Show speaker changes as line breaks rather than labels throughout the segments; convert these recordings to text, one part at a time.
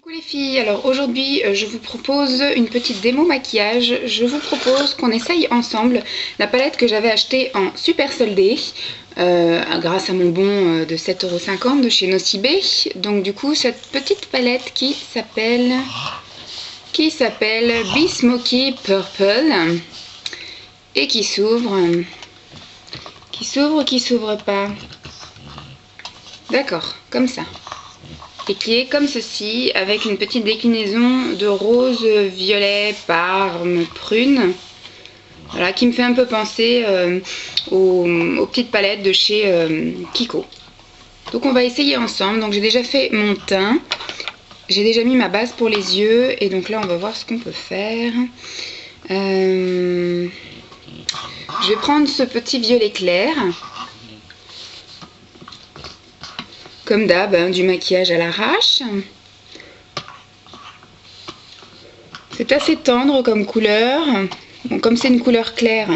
Coucou les filles, alors aujourd'hui je vous propose une petite démo maquillage. Je vous propose qu'on essaye ensemble la palette que j'avais achetée en super soldé grâce à mon bon de 7,50 € de chez Nocibé. Donc du coup cette petite palette qui s'appelle Be Smoky Purple et qui s'ouvre pas. D'accord, comme ça. Et qui est comme ceci, avec une petite déclinaison de rose, violet, parme, prune. Voilà, qui me fait un peu penser aux petites palettes de chez Kiko. Donc on va essayer ensemble. Donc j'ai déjà fait mon teint. J'ai déjà mis ma base pour les yeux. Et donc là on va voir ce qu'on peut faire. Je vais prendre ce petit violet clair. Comme d'hab, hein, du maquillage à l'arrache. C'est assez tendre comme couleur. Bon, comme c'est une couleur claire,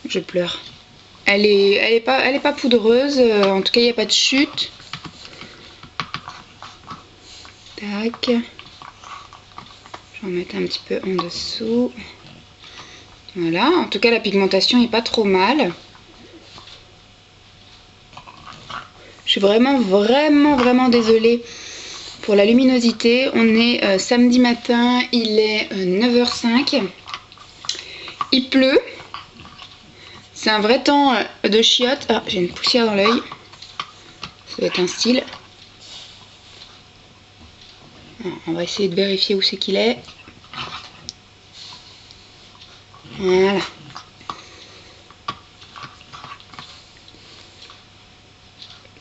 je pleure. Elle est pas poudreuse, en tout cas il n'y a pas de chute. Tac. Je vais en mettre un petit peu en dessous. Voilà, en tout cas la pigmentation n'est pas trop mal. Je suis vraiment désolée pour la luminosité. On est samedi matin, il est 9h05. Il pleut. C'est un vrai temps de chiottes. Ah, j'ai une poussière dans l'œil. Ça doit être un style. On va essayer de vérifier où c'est qu'il est. Voilà.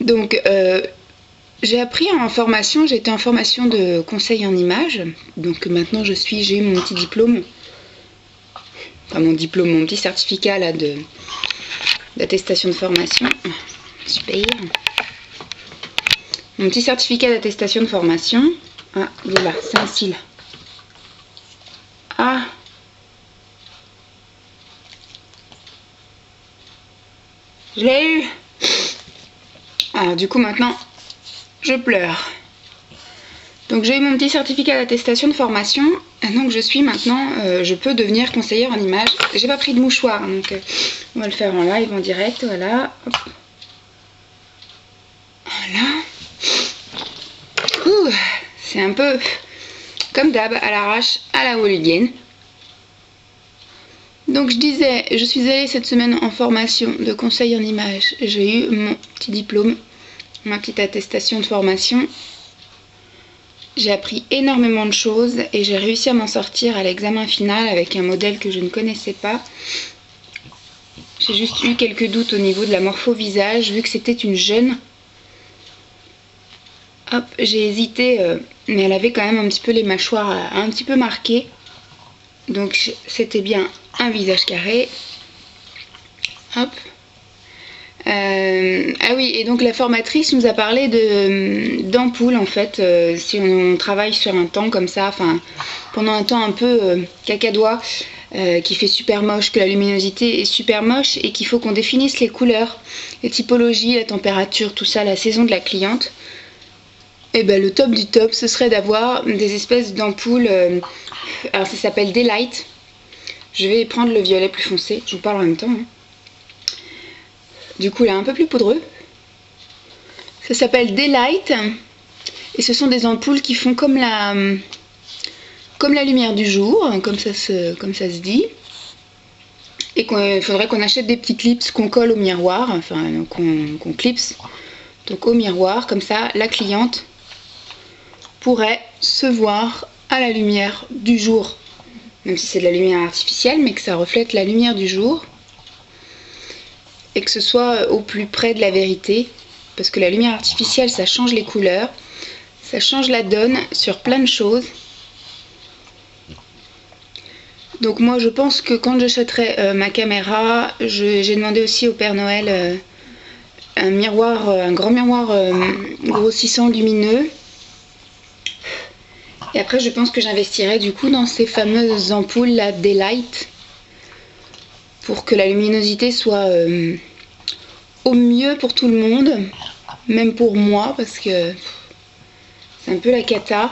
Donc, j'ai appris en formation, j'étais en formation de conseil en images. Donc maintenant j'ai eu mon petit diplôme. Enfin mon diplôme, mon petit certificat là d'attestation de formation. Super. Mon petit certificat d'attestation de formation. Ah, il est là, c'est un cil. Ah. Je l'ai eu. Alors du coup maintenant je pleure. Donc j'ai eu mon petit certificat d'attestation de formation. Donc je suis maintenant, je peux devenir conseillère en images. J'ai pas pris de mouchoir, donc on va le faire en live, en direct, voilà. Hop. Voilà. C'est un peu comme d'hab, à l'arrache, à la hooligan. Donc je disais, je suis allée cette semaine en formation de conseil en images. J'ai eu mon petit diplôme, ma petite attestation de formation. J'ai appris énormément de choses et j'ai réussi à m'en sortir à l'examen final avec un modèle que je ne connaissais pas. J'ai juste eu quelques doutes au niveau de la morpho visage vu que c'était une jeune. Hop, j'ai hésité, mais elle avait quand même un petit peu les mâchoires un petit peu marquées. Donc c'était bien un visage carré. Hop. Ah oui, et donc la formatrice nous a parlé d'ampoules en fait, si on travaille sur un temps comme ça, enfin pendant un temps un peu cacadois, qui fait super moche, que la luminosité est super moche et qu'il faut qu'on définisse les couleurs, les typologies, la température, tout ça, la saison de la cliente. Et ben le top du top, ce serait d'avoir des espèces d'ampoules, alors ça s'appelle Daylight. Je vais prendre le violet plus foncé, je vous parle en même temps. Hein. Du coup, là, un peu plus poudreux. Ça s'appelle Daylight. Et ce sont des ampoules qui font comme la lumière du jour, comme ça se dit. Et qu'il faudrait qu'on achète des petits clips qu'on colle au miroir, enfin qu'on clipse. Donc au miroir, comme ça, la cliente pourrait se voir à la lumière du jour. Même si c'est de la lumière artificielle, mais que ça reflète la lumière du jour. Et que ce soit au plus près de la vérité, parce que la lumière artificielle ça change les couleurs, ça change la donne sur plein de choses. Donc moi je pense que quand j'achèterai ma caméra, j'ai demandé aussi au Père Noël un miroir, un grand miroir grossissant lumineux. Et après je pense que j'investirai du coup dans ces fameuses ampoules là Daylight, pour que la luminosité soit au mieux pour tout le monde, même pour moi, parce que c'est un peu la cata.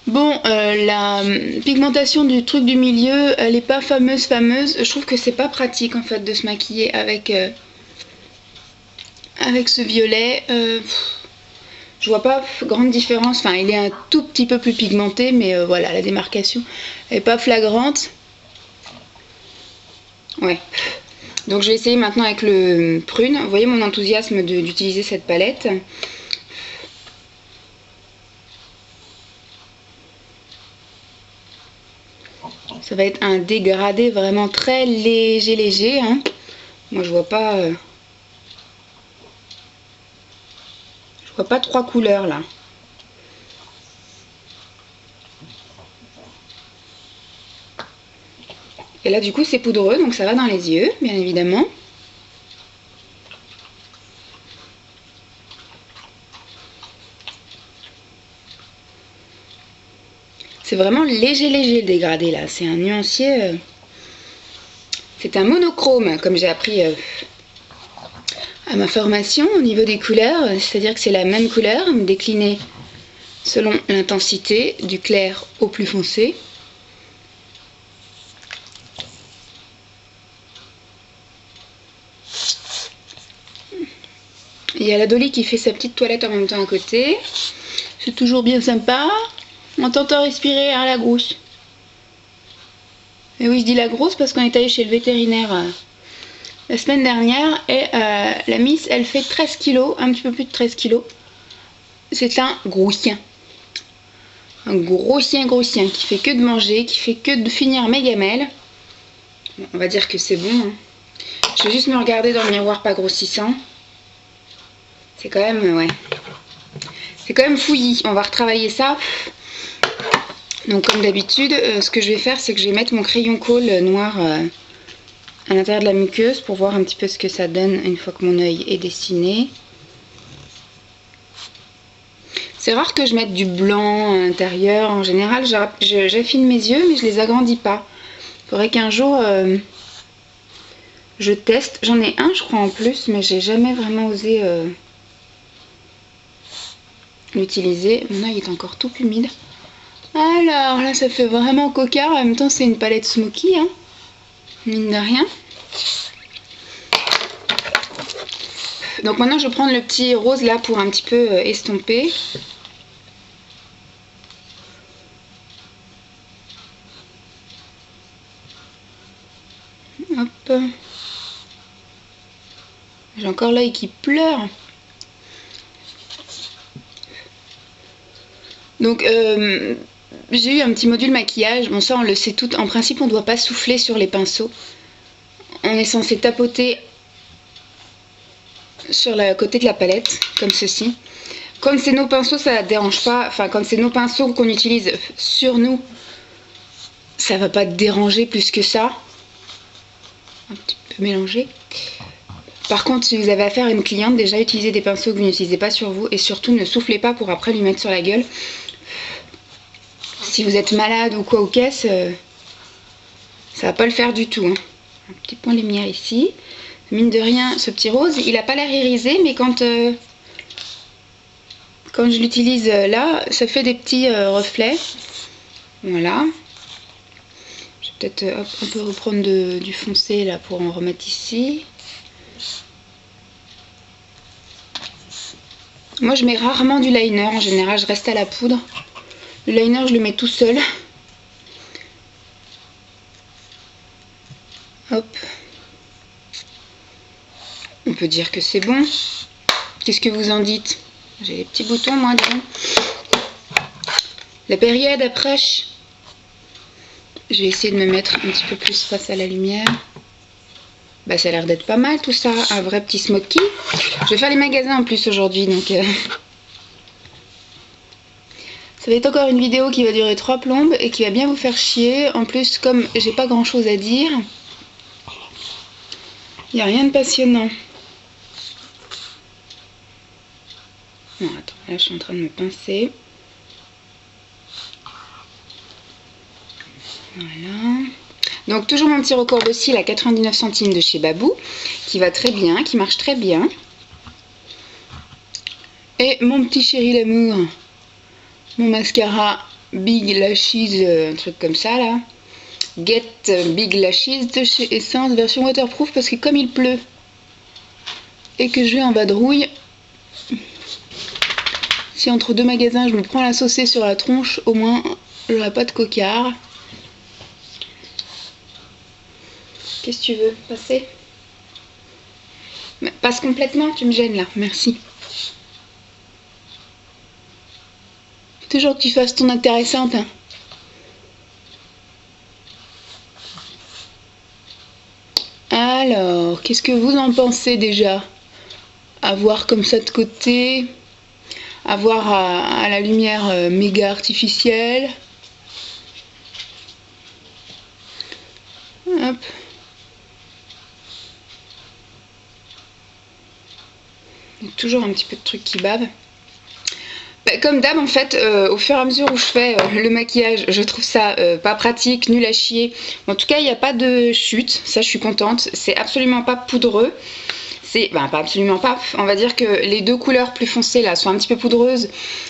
Bon, la pigmentation du truc du milieu, elle est pas fameuse. Je trouve que c'est pas pratique en fait de se maquiller avec, avec ce violet. Je vois pas grande différence. Enfin, il est un tout petit peu plus pigmenté, mais voilà, la démarcation est pas flagrante. Ouais. Donc je vais essayer maintenant avec le prune. Vous voyez mon enthousiasme d'utiliser cette palette. Ça va être un dégradé vraiment très léger, hein. Moi je vois pas trois couleurs là. Et là du coup c'est poudreux, donc ça va dans les yeux, bien évidemment. C'est vraiment léger le dégradé là, c'est un nuancier, c'est un monochrome comme j'ai appris à ma formation au niveau des couleurs, c'est-à-dire que c'est la même couleur déclinée selon l'intensité du clair au plus foncé. Il y a la Dolly qui fait sa petite toilette en même temps à côté, c'est toujours bien sympa. On t'entend respirer à la grosse. Et oui, je dis la grosse parce qu'on est allé chez le vétérinaire la semaine dernière et la Miss, elle fait 13 kilos, un petit peu plus de 13 kilos. C'est un gros chien. Un gros chien qui fait que de manger, qui fait que de finir mes gamelles. Bon, on va dire que c'est bon. Hein. Je vais juste me regarder dans le miroir pas grossissant. C'est quand même, ouais. C'est quand même fouillis. On va retravailler ça. Donc comme d'habitude, ce que je vais faire, c'est que je vais mettre mon crayon colle noir à l'intérieur de la muqueuse pour voir un petit peu ce que ça donne une fois que mon œil est dessiné. C'est rare que je mette du blanc à l'intérieur. En général, j'affine mes yeux, mais je les agrandis pas. Il faudrait qu'un jour je teste. J'en ai un, je crois, en plus, mais j'ai jamais vraiment osé l'utiliser. Mon œil est encore tout humide. Alors là, ça fait vraiment coquard. En même temps, c'est une palette smoky, hein, mine de rien. Donc maintenant, je vais prendre le petit rose là pour un petit peu estomper. Hop. J'ai encore l'œil qui pleure. Donc, j'ai eu un petit module maquillage. Bon, ça, on le sait tout. En principe, on ne doit pas souffler sur les pinceaux. On est censé tapoter sur le côté de la palette, comme ceci. Comme c'est nos pinceaux, ça ne dérange pas. Enfin, comme c'est nos pinceaux qu'on utilise sur nous, ça va pas déranger plus que ça. Un petit peu mélangé. Par contre, si vous avez affaire à une cliente, déjà utilisez des pinceaux que vous n'utilisez pas sur vous. Et surtout, ne soufflez pas pour après lui mettre sur la gueule. Si vous êtes malade ou quoi aux caisses, ça va pas le faire du tout. Hein. Un petit point lumière ici. Mine de rien, ce petit rose, il n'a pas l'air irisé, mais quand je l'utilise là, ça fait des petits reflets. Voilà. Je vais peut-être un peu reprendre du foncé là pour en remettre ici. Moi, je mets rarement du liner. En général, je reste à la poudre. Le liner, je le mets tout seul. Hop. On peut dire que c'est bon. Qu'est-ce que vous en dites? J'ai les petits boutons, moi, disons. La période approche. Je vais essayer de me mettre un petit peu plus face à la lumière. Bah, ça a l'air d'être pas mal tout ça. Un vrai petit smoky. Je vais faire les magasins en plus aujourd'hui, donc... Ça va être encore une vidéo qui va durer 3 plombes et qui va bien vous faire chier. En plus, comme j'ai pas grand chose à dire, il n'y a rien de passionnant. Non, attends, là je suis en train de me pincer. Voilà. Donc toujours mon petit record de cils à 99 centimes de chez Babou, qui va très bien, qui marche très bien. Et mon petit chéri l'amour, mon mascara Big Lashes, un truc comme ça là. Get Big Lashes de chez Essence, version waterproof, parce que comme il pleut et que je vais en vadrouille, si entre deux magasins je me prends la saucée sur la tronche, au moins j'aurai pas de cocard. Qu'est-ce que tu veux? Passer? Passe complètement, tu me gênes là, merci. Toujours que tu fasses ton intéressante. Hein. Alors, qu'est-ce que vous en pensez déjà? À voir comme ça de côté, à voir à la lumière méga artificielle. Hop. Il y a toujours un petit peu de trucs qui bavent. Comme d'hab en fait, au fur et à mesure où je fais le maquillage, je trouve ça pas pratique, nul à chier. En tout cas, il n'y a pas de chute, ça je suis contente. C'est absolument pas poudreux. C'est, pas absolument pas, on va dire que les deux couleurs plus foncées là sont un petit peu poudreuses.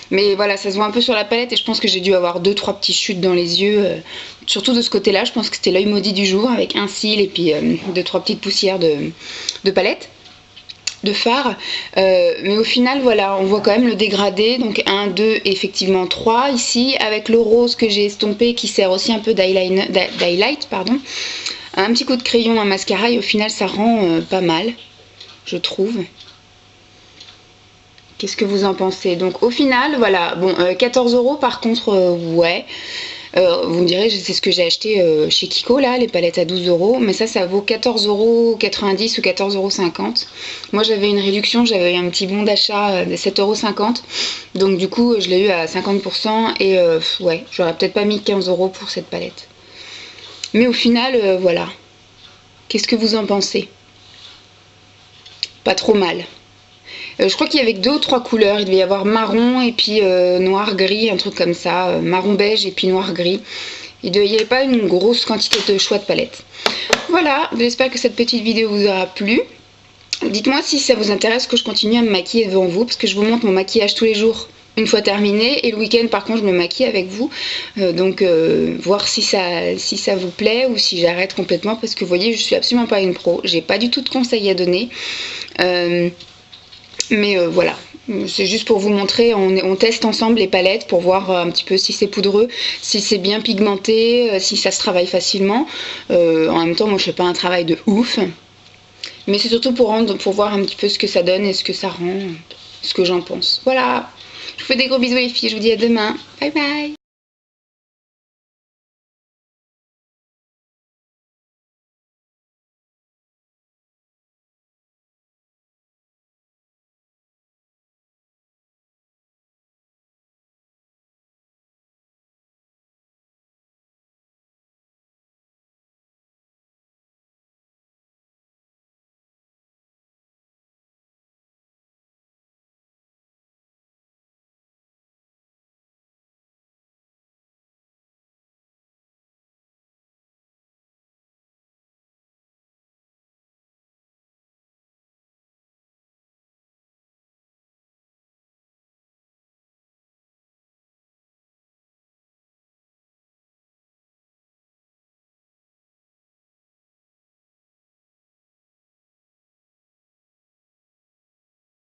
Mais voilà, ça se voit un peu sur la palette et je pense que j'ai dû avoir 2-3 petites chutes dans les yeux. Surtout de ce côté-là, je pense que c'était l'œil maudit du jour avec un cil et puis 2-3 petites poussières de palette. De fard, mais au final voilà, on voit quand même le dégradé, donc 1, 2, effectivement 3 ici, avec le rose que j'ai estompé qui sert aussi un peu d'highlight, pardon, un petit coup de crayon, un mascara, et au final ça rend pas mal, je trouve. Qu'est-ce que vous en pensez? Donc au final, voilà, bon, 14 € par contre, ouais. Vous me direz, c'est ce que j'ai acheté chez Kiko, là, les palettes à 12 €, mais ça vaut 14,90 € ou 14,50 €. Moi, j'avais une réduction, j'avais un petit bon d'achat de 7,50 €, donc du coup, je l'ai eu à 50%, et ouais, j'aurais peut-être pas mis 15 € pour cette palette. Mais au final, voilà. Qu'est-ce que vous en pensez? Pas trop mal. Je crois qu'il y avait que 2 ou 3 couleurs, il devait y avoir marron et puis noir gris, un truc comme ça, marron beige et puis noir gris. Il n'y avait pas une grosse quantité de choix de palette. Voilà, j'espère que cette petite vidéo vous aura plu. Dites-moi si ça vous intéresse que je continue à me maquiller devant vous, parce que je vous montre mon maquillage tous les jours une fois terminé, et le week-end par contre je me maquille avec vous, donc voir si ça vous plaît ou si j'arrête complètement, parce que vous voyez, je suis absolument pas une pro, j'ai pas du tout de conseils à donner. Mais voilà, c'est juste pour vous montrer, on teste ensemble les palettes pour voir un petit peu si c'est poudreux, si c'est bien pigmenté, si ça se travaille facilement. En même temps, moi je fais pas un travail de ouf, mais c'est surtout pour voir un petit peu ce que ça donne et ce que ça rend, ce que j'en pense. Voilà, je vous fais des gros bisous les filles, je vous dis à demain, bye bye.